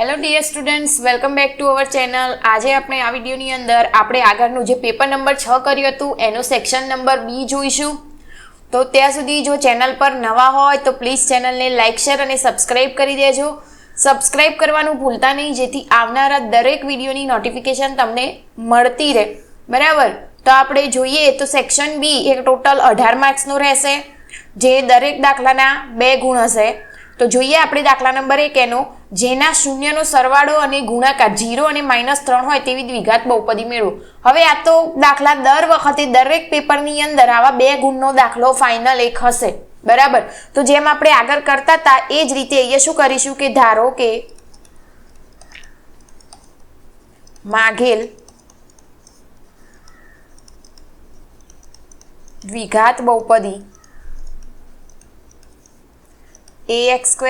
Hello dear students, welcome back to our channel. આજે આપણે આ વિડીયોની અંદર આપણે આગળનું જે પેપર નંબર 6 કર્યું હતું એનો સેક્શન નંબર બી જોઈશું. તો ત્યાં સુધી જો ચેનલ પર નવા હોય તો પ્લીઝ ચેનલને લાઇક, શેર અને સબસ્ક્રાઈબ કરી દેજો. સબસ્ક્રાઈબ કરવાનું ભૂલતા નહીં, જેથી આવનારા દરેક વિડીયોની નોટિફિકેશન તમને મળતી રહે. બરાબર, તો આપણે જોઈએ તો સેક્શન બી એક ટોટલ 18 માર્ક્સનો રહેશે, જે દરેક દાખલાના 2 ગુણ હશે. તો જોઈએ આપણે દાખલા નંબર 1 એનો, જેના શૂન્યનો સરવાળો અને ગુણાકાર 0 અને -3 હોય તેવી દ્વિઘાત બહુપદી મેળવો. હવે આ તો દાખલા દર વખતે દરેક પેપરની અંદર આવા 2 ગુણનો દાખલો ફાઇનલ એક હશે. બરાબર, તો જેમ આપણે આગળ કરતા હતા એ જ રીતે અહીંયા શું કરીશું કે ધારો કે માગેલ દ્વિઘાત બહુપદી ax²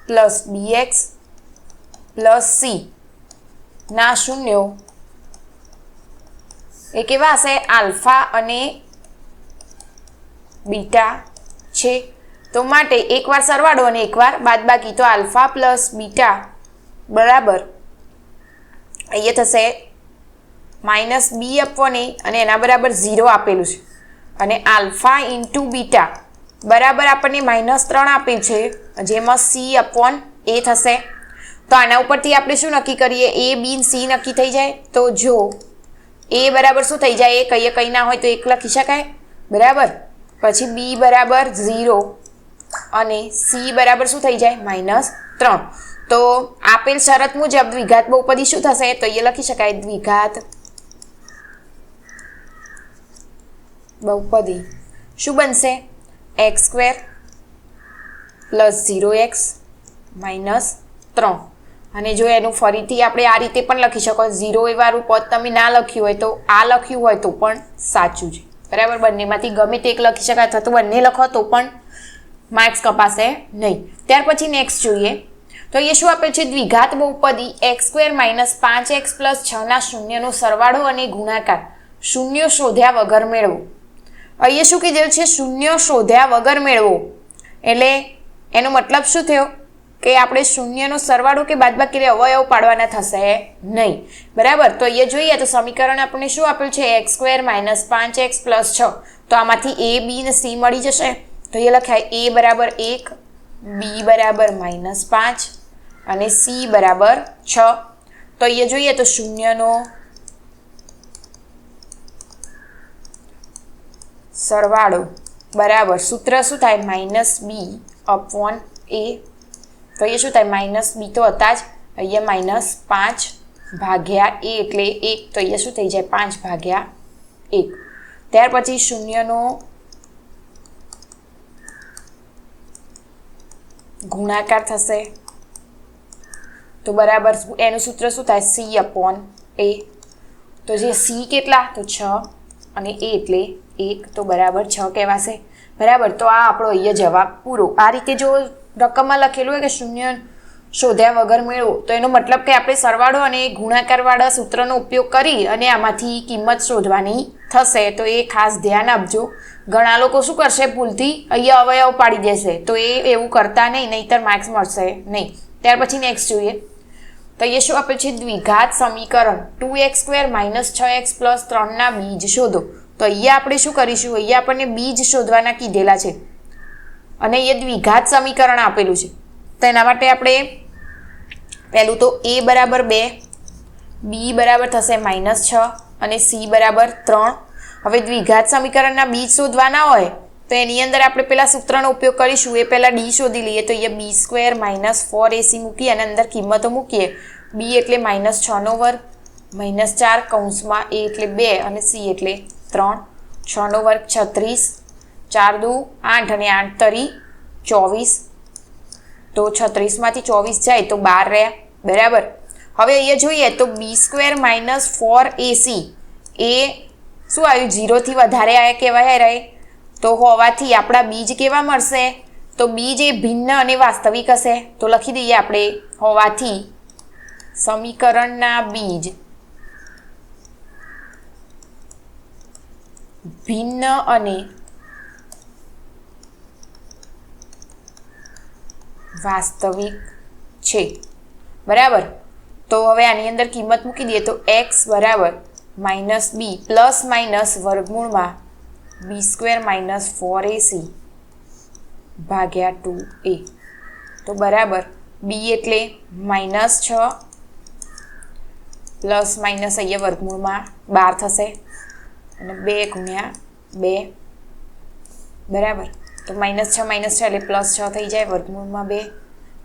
+ bx + c ના શૂન્યો એ કેવા હશે? આલ્ફા અને બીટા છે. તો માટે એકવાર સરવાળો અને એકવાર બાદબાકી, તો આલ્ફા + બીટા બરાબર અહીંયા થશે -b/a અને એના બરાબર 0 આપેલું છે, અને આલ્ફા × બીટા બરાબર આપણને -3 આપેલ છે, જેમાં c/a થશે. તો આના ઉપરથી આપણે શું નક્કી કરીએ? a, b, c નક્કી થઈ જાય. તો જો a બરાબર શું થઈ જાય? એ કંઈ ના હોય તો 1 લખી શકાય. બરાબર, પછી b બરાબર 0 અને c બરાબર શું થઈ જાય? -3. તો આપેલ શરત મુજબ દ્વિઘાત બહુપદી શું થશે? તો એ લખી શકાય દ્વિઘાત બહુપદી શું બનશે? x² + 0x -3. અને જો એનું ફરીથી આપણે આ રીતે પણ લખી શકો, 0 વાળું પદ તમે ના લખ્યું હોય તો આ લખ્યું હોય તો પણ સાચું છે. બરાબર, બંનેમાંથી ગમે તે એક લખી શકાય, અથવા તો બંને લખો તો પણ માર્ક્સ કપાશે નહીં. ત્યાર પછી નેક્સ્ટ જોઈએ તો એ શું આપેલ છે? દ્વિઘાત બહુપદી x² - 5x + 6 ના શૂન્યનો સરવાળો અને ગુણાકાર શૂન્ય શોધ્યા વગર મેળવો. અહીંયા શું કીધેલું છે? શૂન્ય શોધ્યા વગર મેળવો. એટલે એનો મતલબ શું થયો કે આપણે શૂન્યનો સરવાળો કે બાદબાકી અવયવ પાડવાના થશે નહીં. બરાબર, તો અહીંયા જોઈએ તો સમીકરણ આપણને શું આપેલું છે? x² - 5x + 6. તો આમાંથી a, b ને c મળી જશે. તો એ લખાય a બરાબર 1, b બરાબર -5 અને c બરાબર 6. તો અહીંયા જોઈએ તો શૂન્યનો સરવાળો બરાબર સૂત્ર શું થાય? -b/a. તો એ શું થાય? -b તો હતા જ, અહીંયા -5/a એટલે 1. તો અહીંયા શું થઈ જાય? 5/1. ત્યાર પછી શૂન્યનો ગુણાકાર થશે. તો બરાબર એનું સૂત્ર શું થાય? c/a. તો જે c કેટલા? તો 6 અને a એટલે 1. તો બરાબર 6 કહેવાશે. બરાબર, તો આ આપણો અહીંયા જવાબ પૂરો. આ રીતે જો રકમમાં લખેલું હોય કે શૂન્ય શોધ્યા વગર મેળવો, તો એનો મતલબ કે આપણે સરવાળો અને ગુણાકારવાળા સૂત્રનો ઉપયોગ કરી અને આમાંથી કિંમત શોધવાની થશે. તો એ ખાસ ધ્યાન આપજો. ઘણા લોકો શું કરશે? ભૂલથી અહીંયા અવયવ પાડી દેશે. તો એ એવું કરતા નહીં, નહીંતર માર્ક્સ મળશે નહીં. ત્યાર પછી નેક્સ્ટ જોઈએ તો એ શું આપેલ છે? દ્વિઘાત સમીકરણ 2x² - 6x + 3 ના બીજ શોધો. તો અહીંયા આપણે શું કરીશું? અહીંયા આપણને બીજ શોધવાના કીધેલા છે અને એ દ્વિઘાત સમીકરણ આપેલું છે. તો એના માટે આપણે પહેલું તો a બરાબર 2, b બરાબર થશે -6 અને c બરાબર 3. હવે દ્વિઘાત સમીકરણના બીજ શોધવાના હોય તો એની અંદર આપણે પેલા સૂત્રનો ઉપયોગ કરીશું. એ પહેલા d શોધી લઈએ. તો અહીંયા b² - 4ac મૂકીએ અને અંદર કિંમતો મૂકીએ. b એટલે -6² -4 કૌંસમાં a એટલે 2 અને c એટલે 3. 6² 36, 4 દુ 8 અને 8 તરી 24. તો 36 માંથી 24 જાય તો 12 રહ્યા. બરાબર, હવે અહીંયા જોઈએ તો b² - 4ac એ શું આવ્યું? 0 થી વધારે આયા કહેવાય રહે. તો હોવાથી આપણા બીજ કેવા મળશે? તો બીજ એ ભિન્ન અને વાસ્તવિક હશે. તો લખી દઈએ આપણે હોવાથી સમીકરણના બીજ ભિન્ન અને વાસ્તવિક છે. બરાબર. તો હવે આની અંદર કિંમત મૂકી દઈએ તો x બરાબર માઇનસ બી પ્લસ માઇનસ વર્ગમૂળમાં બી સ્ક્વેર માઇનસ 4ac ભાગ્યા 2a. તો બરાબર બી એટલે -6 પ્લસ માઇનસ અહીંયા વર્ગમૂળમાં 12 થશે અને 2 ગુણ્યા 2 બરાબર. તો -6 એટલે +6 થઈ જાય વર્ગમૂળમાં 2.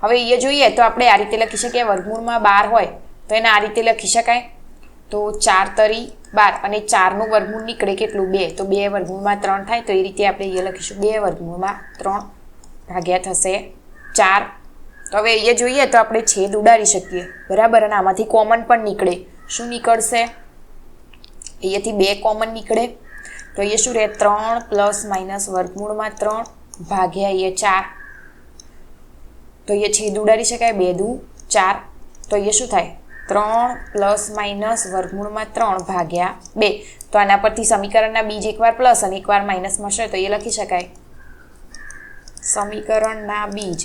હવે અહીંયા જોઈએ તો આપણે આ રીતે લખી શકીએ વર્ગમૂળમાં 12 હોય તો એને આ રીતે લખી શકાય. તો 4 તરી 12 અને 4નું વર્ગમૂળ નીકળે કેટલું 2 તો 2 વર્ગમૂળમાં 3 થાય. તો એ રીતે આપણે અહીંયા લખીશું 2 વર્ગમૂળમાં 3 ભાગ્યા થશે 4. તો હવે અહીંયા જોઈએ તો આપણે છેદ ઉડાડી શકીએ બરાબર. અને આમાંથી કોમન પણ નીકળે. શું નીકળશે? અહીંયાથી 2 કોમન નીકળે તો અહીંયા શું રહે 3 પ્લસ માઇનસ વર્ગમૂળમાં 3 ભાગ્યા અહીંયા 4. તો અહીંયા છેદ ઉડાડી શકાય 2 દુ 4. તો અહીંયા શું થાય 3 પ્લસ માઇનસ વર્ગમૂળમાં 3 ભાગ્યા 2. તો આના પરથી સમીકરણના બીજ એકવાર પ્લસ અને એકવાર માઇનસ મળશે તો એ લખી શકાય સમીકરણના બીજ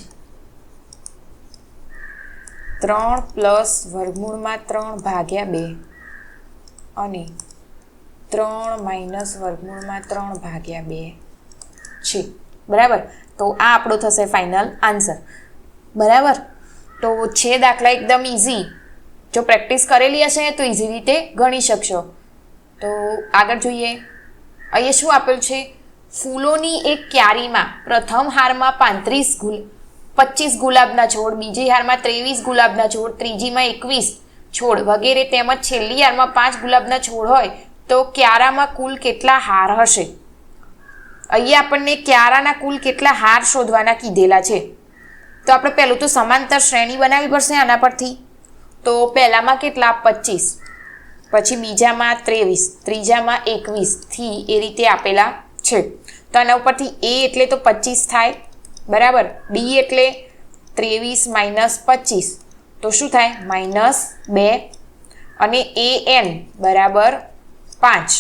3 પ્લસ વર્ગમૂળમાં 3 ભાગ્યા 2 અને 3 માઇનસ વર્ગમૂળમાં 3 ભાગ્યા 2 છે બરાબર. તો આ આપણો થશે ફાઇનલ આન્સર બરાબર. તો છે દાખલા એકદમ ઇઝી. જો પ્રેક્ટિસ કરેલી હશે તો ઇઝી રીતે ગણી શકશો. તો આગળ જોઈએ. અહીંયા શું આપેલું છે? ફૂલોની એક ક્યારીમાં પ્રથમ હારમાં 25 ગુલાબના છોડ, બીજી હારમાં 23 ગુલાબના છોડ, ત્રીજીમાં 21 છોડ વગેરે તેમજ છેલ્લી હારમાં 5 ગુલાબના છોડ હોય તો ક્યારામાં કુલ કેટલા હાર હશે? અહીંયા આપણને ક્યારાના કુલ કેટલા હાર શોધવાના કીધેલા છે. તો આપણે પહેલું તો સમાંતર શ્રેણી બનાવવી પડશે આના પરથી. તો પહેલામાં કેટલા 25, પછી બીજામાં 23, ત્રીજામાં 21 થી એ રીતે આપેલા છે. તો આના ઉપરથી a એટલે તો 25 થાય બરાબર. d એટલે 23 માઇનસ 25 તો શું થાય -2 અને an બરાબર 5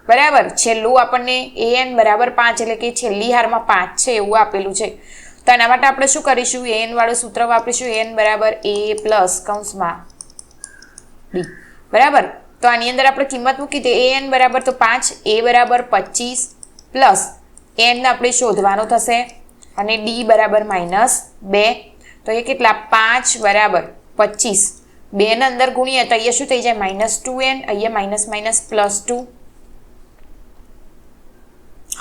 બરાબર. છેલ્લું આપણને an બરાબર 5 એટલે કે છેલ્લી હારમાં 5 છે એવું આપેલું છે. તો એના માટે આપણે શું કરીશું? an વાળું સૂત્ર વાપરીશું. an બરાબર a પ્લસ કૌંસમાં d બરાબર. તો આની અંદર આપણે કિંમત મૂકી દે an બરાબર તો 5, a બરાબર 25 પ્લસ n આપણે શોધવાનો થશે અને d બરાબર -2. તો એ કેટલા 5 બરાબર 25 2 ને અંદર ગુણીએ તો અહીંયા શું થઈ જાય -2n. અહીંયા માઇનસ માઇનસ +2.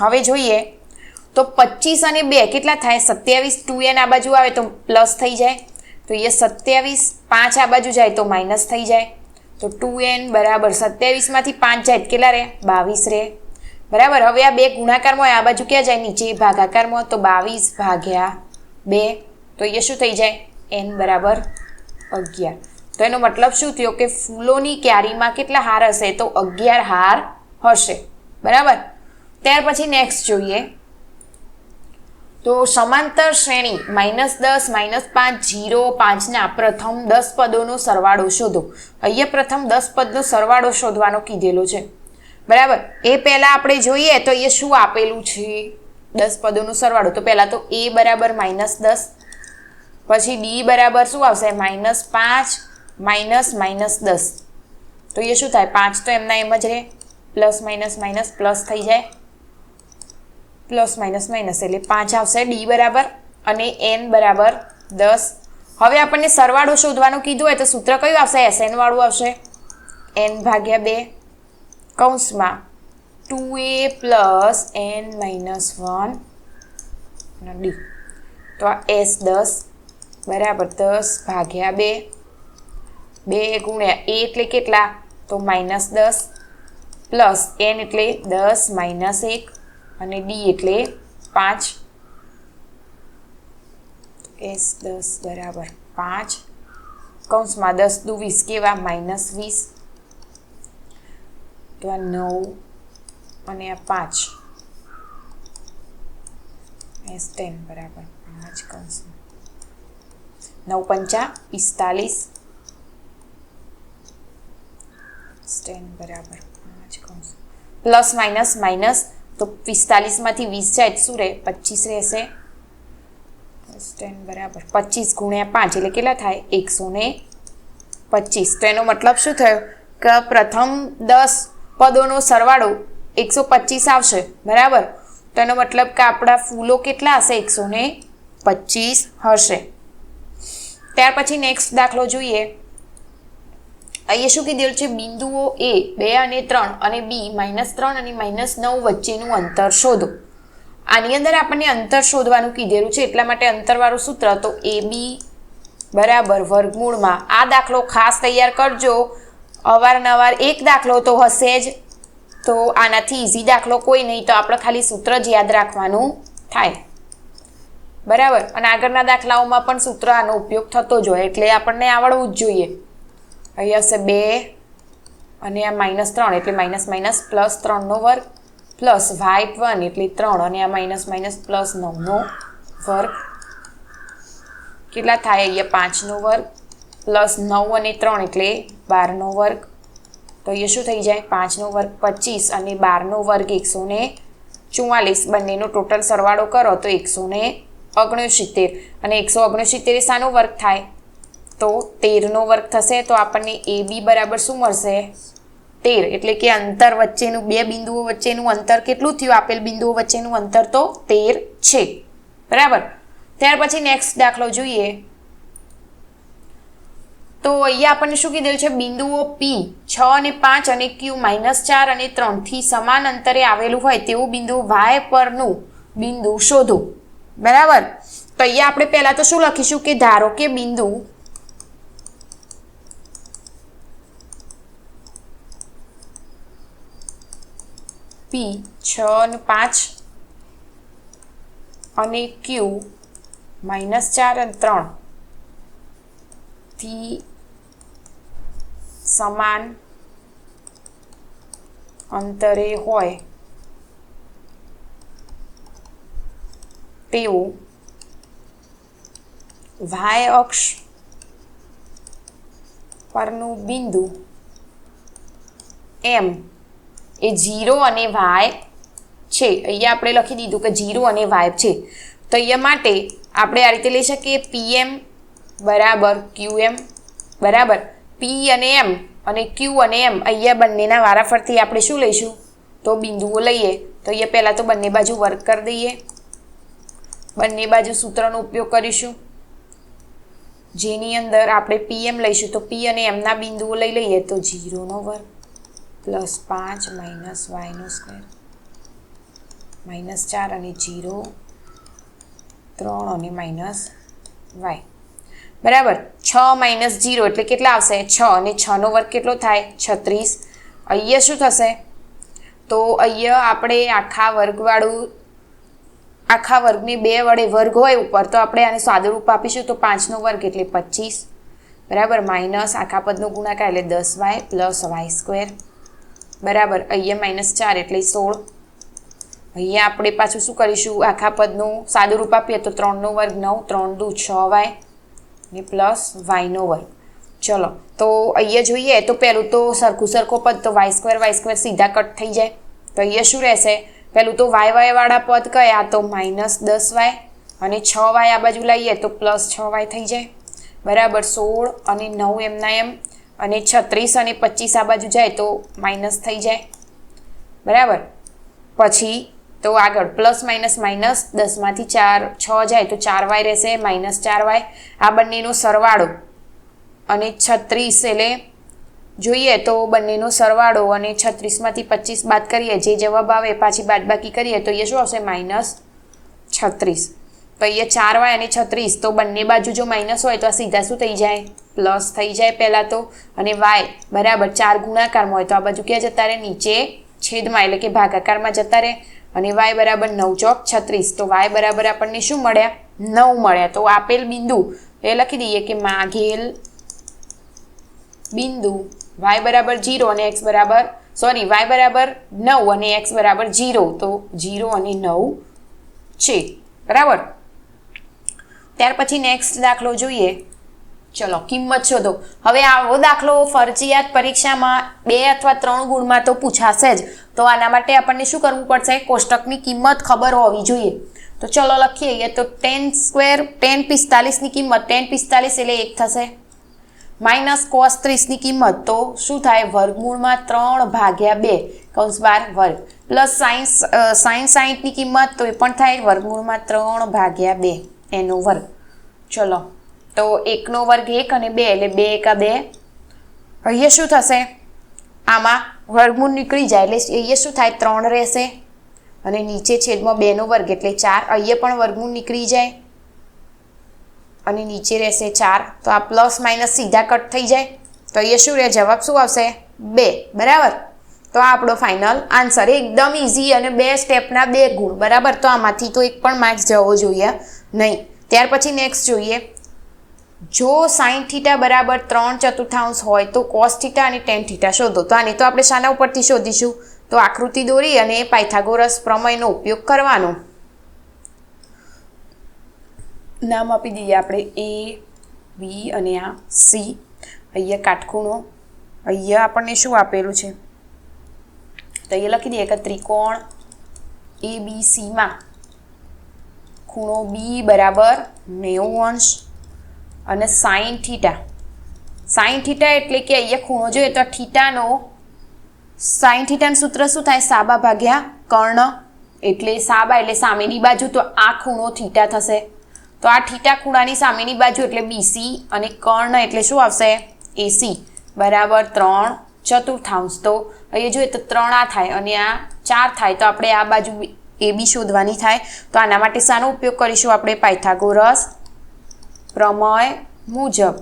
હવે જોઈએ તો 25 અને 2 કેટલા થાય 27. 2n આ બાજુ આવે તો પ્લસ થઈ જાય તો અહીંયા 27. 5 આ બાજુ જાય તો માઇનસ થઈ જાય. તો 2n બરાબર 27 માંથી 5 જાય કેટલા રહે 22 રહે બરાબર. હવે આ બે ગુણાકારમાં આ બાજુ ક્યાં જાય નીચે ભાગાકારમાં તો 22 ભાગ્યા 2. તો અહીંયા શું થઈ જાય n બરાબર 11. તો એનો મતલબ શું થયો કે ફૂલોની ક્યારીમાં કેટલા હાર હશે તો 11 હાર હશે બરાબર. ત્યાર પછી નેક્સ્ટ જોઈએ. તો સમાંતર શ્રેણી -10, -5, 0, 5 ના પ્રથમ 10 પદોનો સરવાળો શોધો. અહીંયા પ્રથમ 10 પદનો સરવાળો શોધવાનો કીધેલો છે બરાબર. એ પહેલા આપણે જોઈએ તો અહીંયા શું આપેલું છે 10 પદોનો સરવાળો. તો પહેલા તો a બરાબર -10, પછી d બરાબર શું આવશે -5 -10. તો એ શું થાય 5 તો એમના એમ જ રહે પ્લસ માઇનસ માઇનસ પ્લસ થઈ જાય પ્લસ માઇનસ માઇનસ એટલે 5 આવશે d બરાબર અને n બરાબર 10. હવે આપણને સરવાળો શોધવાનું કીધું હોય તો સૂત્ર કયું આવશે sn વાળું આવશે n ભાગ્યા 2 કૌંસમાં 2a plus n minus 1 d. તો આ s10 બરાબર 10 ભાગ્યા 2 2 ગુણ્યા a એટલે કેટલા તો -10 પ્લસ n એટલે 10 -1 અને d એટલે 5. s10 બરાબર 5 કૌંસમાં 10 દુ 20 કેવા -20. તો આ 9 અને આ 5 s10 બરાબર 5 કૌંસમાં 9 પંચા 45 s10 બરાબર 5 કૌંસ પ્લસ માઇનસ માઇનસ. તો 45 માંથી 20 જાય શું રહે 25 રહેશે. s10 બરાબર 25 ગુણ્યા 5 એટલે કેટલા થાય 120. 25. તો એનો મતલબ શું થયો કે પ્રથમ 10 પદોનો સરવાળો 125 આવશે, બરાબર. તો એનો મતલબ કે આપણા ફૂલો કેટલા હશે? 125 હશે. ત્યાર પછી નેક્સ્ટ દાખલો જોઈએ. અહીંયા શું કીધેલું છે? બિંદુઓ A 2 અને 3 અને B -3 અને -9 વચ્ચેનું અંતર શોધો. આની અંદર આપણને અંતર શોધવાનું કીધેલું છે, એટલા માટે અંતરવાળું સૂત્ર તો AB બરાબર વર્ગમૂળમાં. આ દાખલો ખાસ તૈયાર કરજો. અવારનવાર એક દાખલો તો હશે જ, તો આનાથી ઇઝી દાખલો કોઈ નહીં, તો આપણે ખાલી સૂત્ર જ યાદ રાખવાનું થાય, બરાબર. અને આગળના દાખલાઓમાં પણ સૂત્ર આનો ઉપયોગ થતો જ હોય, એટલે આપણને આવડવું જ જોઈએ. અહીં હશે 2 અને આ -3 એટલે +3 નો વર્ગ પ્લસ y1 એટલે 3 અને આ ++ +9 નો વર્ગ કેટલા થાય? અહીંયા 5 નો વર્ગ પ્લસ 9 અને 3 એટલે 12 નો વર્ગ. તો અહીંયા શું થઈ જાય? 5 નો વર્ગ 25 અને 12 નો વર્ગ 144. બંનેનો ટોટલ સરવાળો કરો તો 169 અને 169 એ શાનો વર્ગ થાય? તો 13 નો વર્ગ થશે. તો આપણને AB બરાબર શું મળશે? 13. એટલે કે અંતર વચ્ચેનું, બે બિંદુઓ વચ્ચેનું અંતર કેટલું થયું? આપેલ બિંદુઓ વચ્ચેનું અંતર તો 13 છે, બરાબર. ત્યાર પછી નેક્સ્ટ દાખલો જોઈએ. તો અહીંયા આપણને શું કીધેલું છે? બિંદુઓ P 6 અને 5 અને Q -4 અને 3 થી સમાન અંતરે આવેલું હોય તેવું બિંદુ Y પરનું બિંદુ શોધો, બરાબર. તો અહીંયા આપણે પહેલા તો શું લખીશું કે ધારો કે બિંદુ P 6 અને 5 અને Q -4 અને 3 થી સમાન અંતરે હોય તેવું y અક્ષ પરનું બિંદુ M એ 0 અને y છે. અહીંયા આપણે લખી દીધું કે 0 અને y છે. તો અહીંયા માટે આપણે આ રીતે લઈ શકીએ PM બરાબર QM બરાબર. P અને M અને Q અને M અહીંયા બંનેના વારાફરતી આપણે શું લઈશું? તો બિંદુઓ લઈએ. તો અહીંયા પહેલાં તો બંને બાજુ વર્ગ કરી દઈએ. બંને બાજુ સૂત્રનો ઉપયોગ કરીશું, જેની અંદર આપણે PM લઈશું. તો P અને M ના બિંદુઓ લઈ લઈએ. તો 0 નો વર્ગ +5 - y² -4 અને 0 3 અને -y બરાબર. 6 - 0 એટલે કેટલા આવશે? 6 અને 6 નો વર્ગ કેટલો થાય? 36. અહીંયા શું થશે? તો અહીંયા આપણે આખા વર્ગને 2 વડે વર્ગ હોય ઉપર, તો આપણે આને સાદુરૂપ આપીશું. તો 5 નો વર્ગ એટલે 25 બરાબર, માઇનસ આખા પદનો ગુણાકાર એટલે 10y + y² બરાબર. અહીંયા -4 એટલે 16. અહીંયા આપણે પાછું શું કરીશું? આખા પદનું સાદુરૂપ આપીએ તો 3 નો વર્ગ 9, 3 દુ 6y ને પ્લસ y નો વર્ગ. ચલો, તો અહીંયા જોઈએ તો પહેલું તો સરખો પદ, તો y² સીધા કટ થઈ જાય. તો અહીંયા શું રહેશે? પહેલું તો y વાળા પદ કયા? તો -10y અને 6y આ બાજુ લઈએ તો +6y થઈ જાય બરાબર. 16 અને 9 એમના એમ અને 36 અને 25 આ બાજુ જાય તો માઇનસ થઈ જાય બરાબર. પછી તો આગળ પ્લસ માઇનસ 10 માંથી 6 જાય તો 4y રહેશે, -4y. આ બંનેનો સરવાળો અને 36 એટલે જોઈએ તો બંનેનો સરવાળો અને 36 માંથી 25 બાદ કરીએ, જે જવાબ આવે પાછી બાદબાકી કરીએ તો એ શું આવશે? -36. તો અહીંયા 4y અને 36, તો બંને બાજુ જો માઇનસ હોય તો આ સીધા શું થઈ જાય? પ્લસ થઈ જાય પહેલાં તો. અને y બરાબર 4 ગુણાકારમાં હોય તો આ બાજુ ક્યાં જતા રહે? નીચે છેદમાં, એટલે કે ભાગાકારમાં જતા રહે. અને y બરાબર 9 ચોક 36. તો y બરાબર આપણને શું મળ્યા? 9 મળ્યા. તો આપેલ બિંદુ એ લખી દઈએ કે માગેલ બિંદુ y બરાબર 0 અને y બરાબર 9 અને x બરાબર 0. તો 0 અને 9 છે બરાબર. ત્યાર પછી નેક્સ્ટ દાખલો જોઈએ. ચલો, કિંમત શોધો. હવે આવો દાખલો ફરજિયાત પરીક્ષામાં 2 અથવા 3 ગુણમાં તો પૂછાશે જ. તો આના માટે આપણને શું કરવું પડશે? કોષ્ટકની કિંમત ખબર હોવી જોઈએ. તો ચલો લખીએ. તો 10 ² 10 45 ની કિંમત 10 45 એટલે 1 થશે. માઇનસ કોસ 30ની કિંમત તો શું થાય? વર્ગમૂળમાં 3/2 કૌંસ બાર વર્ગ પ્લસ સાઈન 60ની કિંમત તો એ પણ થાય વર્ગમૂળમાં 3/2 એનો વર્ગ. ચલો તો 1નો વર્ગ 1 અને 2 એટલે 2 એકા 2. અહીંયા શું થશે? આમાં વર્ગમૂળ નીકળી જાય એટલે અહીંયા શું થાય? 3 રહેશે અને નીચે છેદમાં 2નો વર્ગ એટલે 4. અહીંયા પણ વર્ગમૂળ નીકળી જાય અને નીચે રહેશે 4. તો આ પ્લસ માઇનસ સીધા કટ થઈ જાય. તો અહીંયા શું રહે? જવાબ શું આવશે? 2. બરાબર. તો આ આપણો ફાઇનલ આન્સર. એકદમ ઇઝી અને 2 સ્ટેપના 2 ગુણ. બરાબર. તો આમાંથી તો એક પણ માર્ક્સ જવો જોઈએ નહીં. ત્યાર પછી નેક્સ્ટ જોઈએ. જો સાઇન થીટા બરાબર 3/4 હોય તો કોસ થીટા અને ટેન થીટા શોધો. તો આની તો આપણે શાના ઉપરથી શોધીશું? તો આકૃતિ દોરી અને પાયથાગોરસ પ્રમેયનો ઉપયોગ કરવાનો. નામ આપી દઈએ આપણે A, B અને આ C. અહીંયા કાટખૂણો. અહીંયા આપણને શું આપેલું છે? તો અહીંયા લખી દઈએ કે ત્રિકોણ ABCમાં ખૂણો B બરાબર 90° અને સાઇન થીટા. સાઇન થીટા એટલે કે અહીંયા ખૂણો જોઈએ તો થીટાનો સાઇન થીટાનું સૂત્ર શું થાય? સાબા ભાગ્યા કર્ણ. એટલે સાબા એટલે સામેની બાજુ, તો આ ખૂણો થીટા થશે. તો આ થીટા ખૂણાની સામેની બાજુ એટલે BC અને કર્ણ એટલે શું આવશે? AC બરાબર 3/4. તો અહીંયા જોઈએ તો 3 આ થાય અને આ 4 થાય. તો આપણે આ બાજુ AB શોધવાની થાય. તો આના માટે શાનો ઉપયોગ કરીશું આપણે? પાયથાગોરસ પ્રમેય મુજબ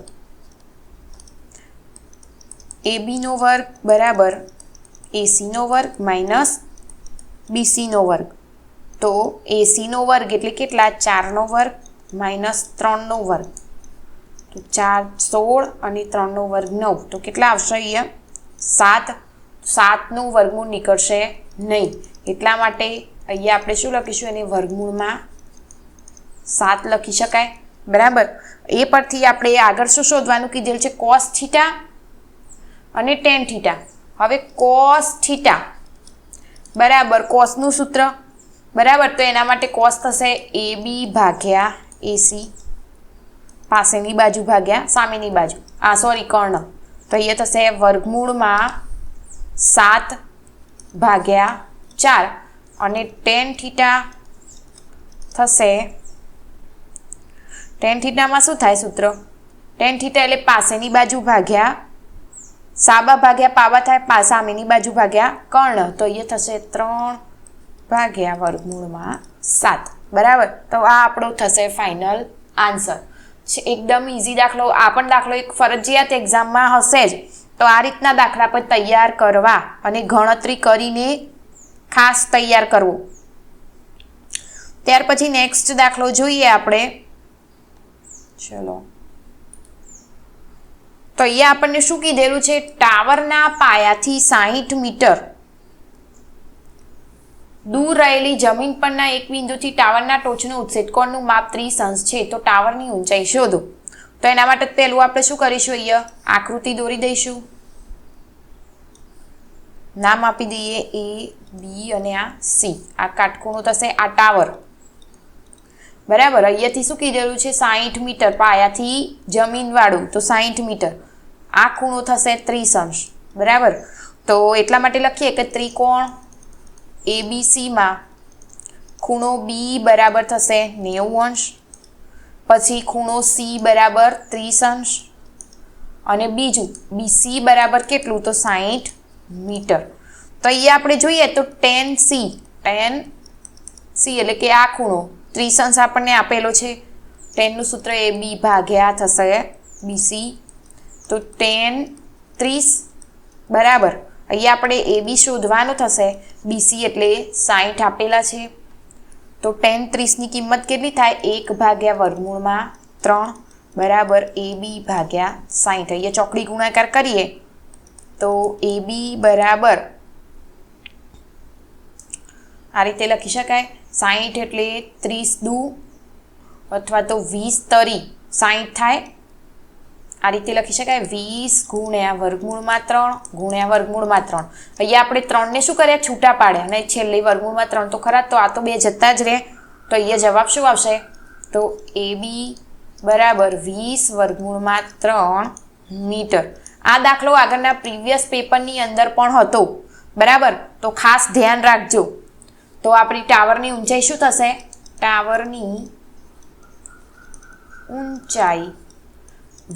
ABનો વર્ગ બરાબર ACનો વર્ગ માઇનસ BCનો વર્ગ. તો ACનો વર્ગ એટલે કેટલા? 4નો વર્ગ માઇનસ 3નો વર્ગ. તો 4 16 અને 3નો વર્ગ 9. તો કેટલા આવશે અહીંયા? 7. 7નું વર્ગમૂળ નીકળશે નહીં. એટલા માટે અહીંયા આપણે શું લખીશું? એને વર્ગમૂળમાં 7 લખી શકાય. બરાબર. એ પરથી આપણે આગળ શું શોધવાનું કીધેલું છે? કોસ થીટા અને ટેન થીટા. હવે કોસ થીટા બરાબર કોસનું સૂત્ર બરાબર. તો એના માટે કોસ થશે AB ભાગ્યા AC પાસેની બાજુ ભાગ્યા સામેની બાજુ. કર્ણ. તો અહીંયા થશે વર્ગમૂળમાં 7/4 અને ટેન થીટા થશે. ટેન થીટામાં શું થાય સૂત્ર? ટેન થીટા એટલે પાસેની બાજુ ભાગ્યા સાબા ભાગ્યા પાવા થાય, સામેની બાજુ ભાગ્યા કર્ણ. તો અહીંયા થશે 3/7. બરાબર. તો આ આપણો થશે ફાઇનલ આન્સર. એકદમ ઇઝી દાખલો. આ પણ દાખલો એક ફરજિયાત એક્ઝામમાં હશે જ. તો આ રીતના દાખલા પર તૈયાર કરવા અને ગણતરી કરીને ખાસ તૈયાર કરવો. ત્યાર પછી નેક્સ્ટ દાખલો જોઈએ આપણે. ચલો તો અહીંયા આપણને શું કીધેલું છે? ટાવરના પાયાથી 60 મીટર દૂર રહેલી જમીન પરના એક બિંદુથી ટાવરના ટોચનું ઉત્સેચકોણનું માપ 30 અંશ છે. તો ટાવરની ઊંચાઈ શોધો. તો એના માટે પહેલું આપણે શું કરીશું? અહીંયા આકૃતિ દોરી દઈશું. નામ આપી દઈએ A, B અને આ C. આ કાટખૂણો થશે આ ટાવર. બરાબર. અહીંયાથી શું કીધેલું છે? 60 મીટર પાયાથી જમીનવાળું. તો 60 મીટર. આ ખૂણો થશે 30 અંશ. બરાબર. તો એટલા માટે લખીએ કે ત્રિકોણ ABCમાં ખૂણો B બરાબર થશે 90 અંશ. પછી ખૂણો C બરાબર 30 અંશ અને બીજું BC બરાબર કેટલું? તો 60 મીટર. તો અહીંયા આપણે જોઈએ તો tan C એટલે કે આ ખૂણો 30 અંશ આપણને આપેલો છે. ટેનનું સૂત્ર AB ભાગ્યા થશે BC. તો tan 30 બરાબર. અહીંયા આપણે AB શોધવાનું થશે. BC એટલે 60 આપેલા છે. તો tan 30ની કિંમત કેટલી થાય? 1/3 બરાબર AB ભાગ્યા 60. અહીંયા ચોકડી ગુણાકાર કરીએ તો AB બરાબર આ રીતે લખી શકાય. 60 એટલે 30 દુ અથવા તો 20 તરી 60 થાય. આ રીતે લખી શકાય 20 ગુણ્યા વર્ગમૂળમાં 3 ગુણ્યા વર્ગમૂળમાં 3. અહીંયા આપણે 3ને શું કર્યા? છૂટા પાડ્યા અને છેલ્લે વર્ગમૂળમાં 3 તો ખરા. તો આ તો 2 જતા જ રહે. તો અહીંયા જવાબ શું આવશે? તો AB બરાબર 20 વર્ગમૂળમાં 3 મીટર. આ દાખલો આગળના પ્રીવિયસ પેપરની અંદર પણ હતો, બરાબર? તો ખાસ ધ્યાન રાખજો. તો આપણી ટાવરની ઊંચાઈ શું થશે? ટાવરની ઊંચાઈ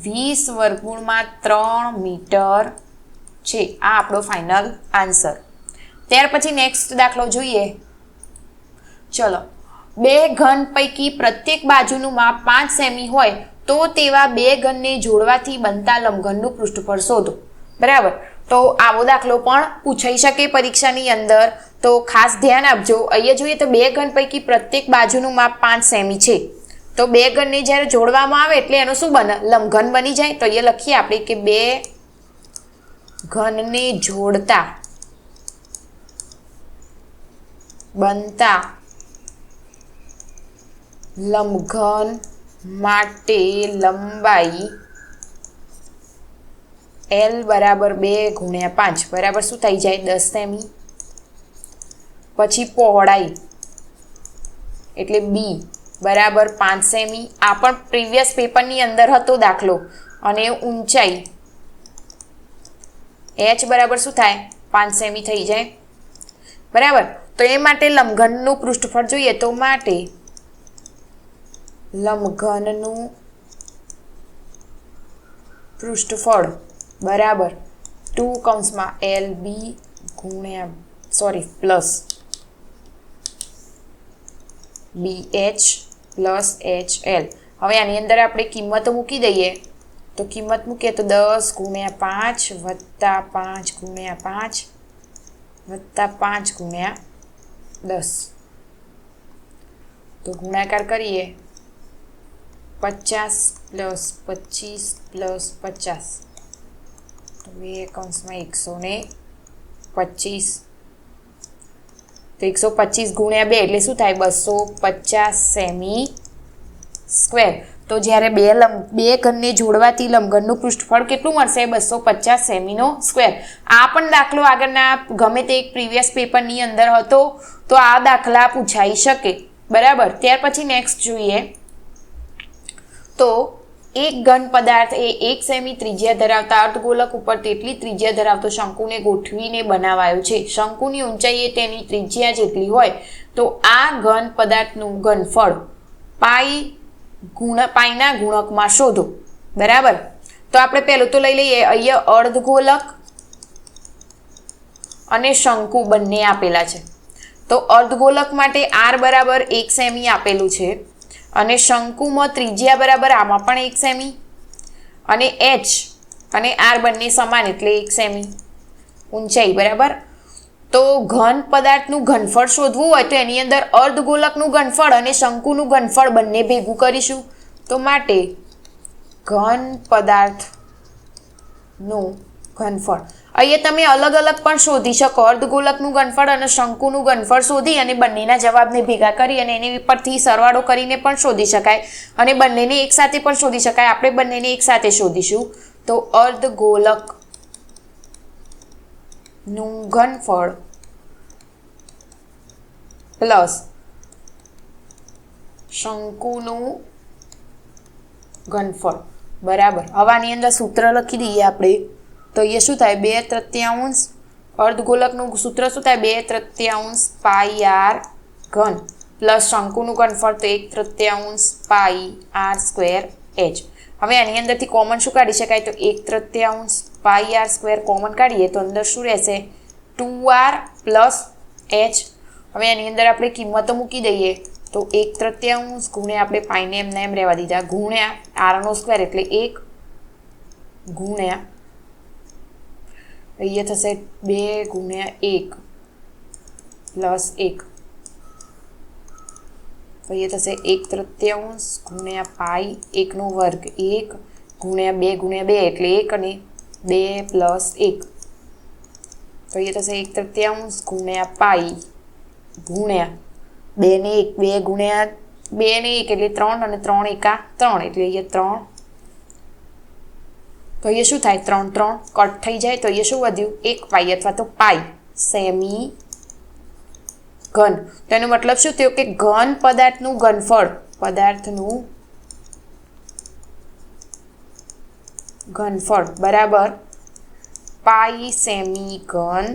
20 વર્ગમૂળમાં 3 મીટર છે. આ આપણો ફાઇનલ આન્સર. ત્યાર પછી નેક્સ્ટ દાખલો જોઈએ. ચલો, બે ઘન પૈકી પ્રત્યેક બાજુનું માપ 5 સેમી હોય તો તેવા બે ઘનને જોડવાથી બનતા લંબઘનનું પૃષ્ઠફળ શોધો. બરાબર? તો આવો દાખલો પણ પૂછાઈ શકે પરીક્ષાની અંદર. તો ખાસ ધ્યાન આપજો. અહીંયા જોઈએ તો બે ઘન પૈકી પ્રત્યેક બાજુનું માપ 5 સેમી છે. તો બે ઘનને જ્યારે જોડવામાં આવે એટલે એનું શું બને? લંબઘન બની જાય. તો અહીંયા લખીએ આપણે કે બે ઘનને જોડતા બનતા લંબઘન માટે લંબાઈ L બરાબર 2 ગુણ્યા 5 બરાબર શું થઈ જાય? 10 સેમી. પછી પહોળાઈ એટલે B બરાબર 5 સેમી. આ પણ પ્રીવિયસ પેપરની અંદર હતો દાખલો. અને ઊંચાઈ H બરાબર શું થાય? 5 સેમી થઈ જાય. બરાબર? તો એ માટે લંબઘનનું પૃષ્ઠફળ જોઈએ. તો માટે લંબઘનનું પૃષ્ઠફળ બરાબર 2 કૌંસમાં LB plus BH plus HL. હવે આની અંદર આપણે કિંમતો મૂકી દઈએ. તો કિંમત મૂકીએ તો 10 ગુણ્યા 5 વત્તા 5 ગુણ્યા 5 વત્તા 5 ગુણ્યા 10. તો ગુણાકાર કરીએ 50 પ્લસ 25 પ્લસ 50. તો 2 કૌંસમાં 125. તો 125 ગુણ્યા 2 એટલે શું થાય? 250 સેમી સ્ક્વેર. તો જ્યારે બે ઘનને જોડવાથી લંબઘનનું પૃષ્ઠફળ કેટલું મળશે? 250 સેમીનો સ્ક્વેર. આ પણ દાખલો આગળના ગમે તે એક પ્રીવિયસ પેપરની અંદર હતો. તો આ દાખલા પૂછાઈ શકે. બરાબર? ત્યાર પછી નેક્સ્ટ જોઈએ. તો એક ઘન પદાર્થ એ 1 સેમી ત્રિજ્યા ધરાવતા અર્ધગોલક ઉપર તેટલી ત્રિજ્યા ધરાવતો શંકુને ગોઠવીને બનાવાયો છે. શંકુની ઊંચાઈ એ તેની ત્રિજ્યા જેટલી હોય તો આ ઘન પદાર્થનું ઘનફળ પાઈના ગુણકમાં શોધો. બરાબર? તો આપણે પહેલું તો લઈ લઈએ. અહીંયા અર્ધગોલક અને શંકુ બંને આપેલા છે. તો અર્ધગોલક માટે R બરાબર 1 સેમી આપેલું છે. અને શંકુમાં ત્રિજ્યા બરાબર આમાં પણ 1 સેમી અને H અને R બંને સમાન એટલે 1 સેમી ઊંચાઈ. બરાબર? તો ઘન પદાર્થનું ઘનફળ શોધવું હોય તો એની અંદર અર્ધગોલકનું ઘનફળ અને શંકુનું ઘનફળ બંને ભેગું કરીશું. તો માટે ઘન પદાર્થનું ઘનફળ અહીંયા તમે અલગ અલગ પણ શોધી શકો. અર્ધગોલકનું ઘનફળ અને શંકુનું ઘનફળ શોધી અને બંનેના જવાબને ભેગા કરી અને એની પરથી સરવાળો કરીને પણ શોધી શકાય. અને બંનેને એકસાથે પણ શોધી શકાય. આપણે બંનેને એકસાથે શોધીશું. તો અર્ધગોલકનું ઘનફળ પ્લસ શંકુનું ઘનફળ બરાબર. હવે આની અંદર સૂત્ર લખી દઈએ આપણે. તો એ શું થાય? 2/3 અર્ધગોલકનું સૂત્ર શું થાય? 2/3 પાઈ r ઘન પ્લસ શંકુનું ઘનફળ તો 1/3 પાઈ r સ્ક્વેર h. હવે આની અંદરથી કોમન શું કાઢી શકાય? તો 1/3 પાઈ r સ્ક્વેર કોમન કાઢીએ તો અંદર શું રહેશે? 2r plus h. હવે આની અંદર આપણે કિંમતો મૂકી દઈએ. તો 1/3 ગુણ્યા આપણે પાઈને એમને એમ રહેવા દીધા ગુણ્યા r નો સ્ક્વેર એટલે 1 ગુણ્યા અહીંયા થશે 2 ગુણ્યા 1 પ્લસ 1. તો અહીંયા થશે 1/3 ગુણ્યા પાઈ 1 નો વર્ગ 1 ગુણ્યા 2 ગુણ્યા 2 એટલે 1 અને 2 પ્લસ 1. તો અહીંયા થશે 1/3 ગુણ્યા પાઈ ગુણ્યા 2 ને 1 2 ગુણ્યા 2 ને 1 એટલે 3 અને 3 એકા 3 એટલે અહીંયા 3. તો અહીંયા શું થાય? 3 3 કટ થઈ જાય. તો અહીંયા શું વધ્યું? 1 પાઈ અથવા તો પાઈ સેમી ઘન. તો એનો મતલબ શું થયો? કે ઘન પદાર્થનું ઘનફળ ઘનફળ બરાબર પાઈ સેમી ઘન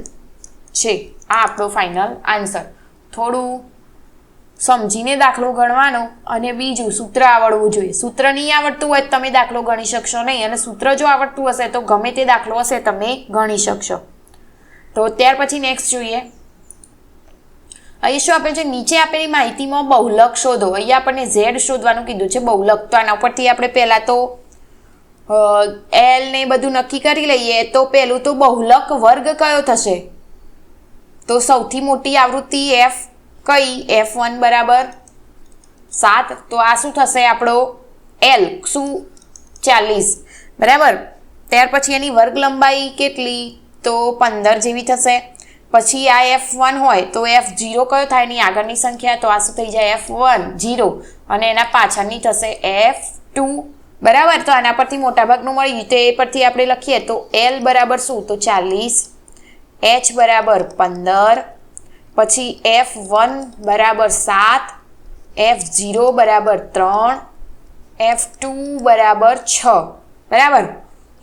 છે. આ આપણો ફાઇનલ આન્સર. થોડું સમજીને દાખલો ગણવાનો અને બીજું સૂત્ર આવડવું જોઈએ. સૂત્ર નહીં આવડતું હોય તો તમે દાખલો ગણી શકશો નહીં, અને સૂત્ર જો આવડતું હશે તો ગમે તે દાખલો હશે તમે ગણી શકશો. તો ત્યાર પછી નેક્સ્ટ જોઈએ. અહીં શું આપેલ છે? નીચે આપેલી માહિતીમાં બહુલક શોધો. અહીંયા આપણને ઝેડ શોધવાનું કીધું છે. બહુલક તો આના ઉપરથી આપણે પહેલાં તો એલ ને બધું નક્કી કરી લઈએ. તો પહેલું તો બહુલક વર્ગ કયો થશે? તો સૌથી મોટી આવૃત્તિ એફ કઈ? F1 બરાબર 7. તો આ શું થશે આપણો એલ? શું 40 બરાબર. ત્યાર પછી એની વર્ગ લંબાઈ કેટલી? તો 15 જેવી થશે. પછી આ F1 હોય તો F0 કયો થાય? એની આગળની સંખ્યા. તો આ શું થઈ જાય? F1 0, અને એના પાછળની થશે F2 બરાબર. તો આના પરથી મોટાભાગનું મળી ગયું. તો એ પરથી આપણે લખીએ તો L બરાબર શું? તો 40, H બરાબર 15, પછી F1 બરાબર 7, F0 બરાબર 3, F2 બરાબર 6 બરાબર.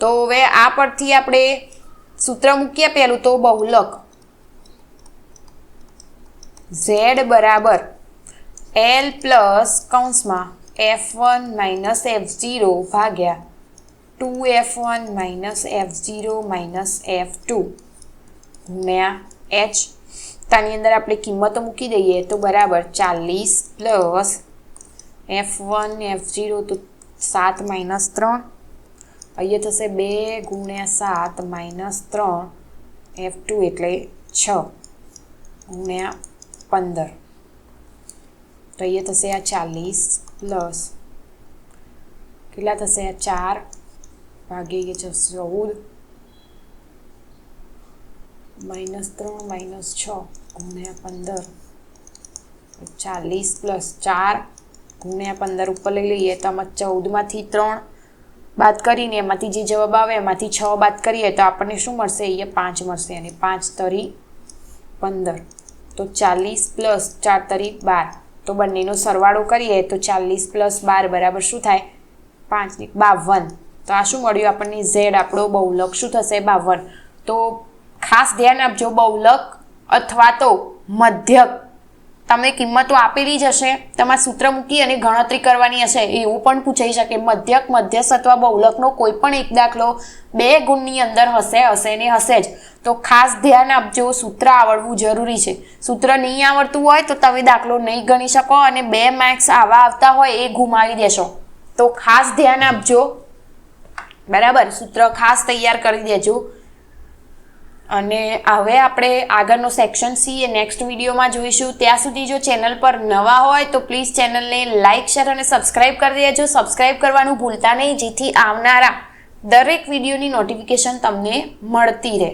તો હવે આ પરથી આપણે સૂત્ર મૂકીએ. પહેલું તો બહુલક Z બરાબર L પ્લસ કૌંસમાં F1 માઇનસ F0 ભાગ્યા 2F1 minus F0 minus F2 ગુણ્યા H. તાની અંદર આપણે કિંમતો મૂકી દઈએ તો બરાબર 40 પ્લસ F1 F0 તો 7 માઇનસ 3, અહીંયા થશે 2 ગુણ્યા 7 માઇનસ 3 F2 એટલે 6 ગુણ્યા 15. તો અહીંયા થશે આ 40 પ્લસ કેટલા થશે? આ 4 ભાગ્યા 14 માઇનસ 3 માઇનસ 6 ગુણ્યા 15. 40 પ્લસ 4 ગુણ્યા 15 ઉપર લઈ લઈએ તો આમાં 14માંથી 3 બાદ કરીને એમાંથી જે જવાબ આવે એમાંથી 6 બાદ કરીએ તો આપણને શું મળશે? અહીંયા 5 મળશે, અને 5 તરી 15. તો 40 પ્લસ 4 તરી 12. તો બંનેનો સરવાળો કરીએ તો 40 પ્લસ 12 બરાબર શું થાય? 5 ને 52. તો આ શું મળ્યું આપણને? ઝેડ આપણો બહુલક શું થશે? 52. તો ખાસ ધ્યાન આપજો, બહુલક અથવા તો મધ્યક તમે કિંમતો આપેલી જ હશે, તમારે સૂત્ર મૂકી અને ગણતરી કરવાની હશે, એવું પણ પૂછાઈ શકે. મધ્યક, મધ્યસ્થ અથવા બહુલકનો કોઈ પણ એક દાખલો 2 ગુણની અંદર હશે ને હશે જ. તો ખાસ ધ્યાન આપજો, સૂત્ર આવડવું જરૂરી છે. સૂત્ર નહીં આવડતું હોય તો તમે દાખલો નહીં ગણી શકો, અને 2 માર્ક્સ આવા આવતા હોય એ ગુમાવી દેશો. તો ખાસ ધ્યાન આપજો બરાબર. સૂત્ર ખાસ તૈયાર કરી દેજો. અને હવે આપણે આગળનો સેક્શન સી એ નેક્સ્ટ વિડીયોમાં જોઈશું. ત્યાં સુધી જો ચેનલ પર નવા હોય તો પ્લીઝ ચેનલને લાઇક, શેર અને સબસ્ક્રાઈબ કરી દેજો. સબસ્ક્રાઈબ કરવાનું ભૂલતા નહીં, જેથી આવનારા દરેક વિડીયોની નોટિફિકેશન તમને મળતી રહે.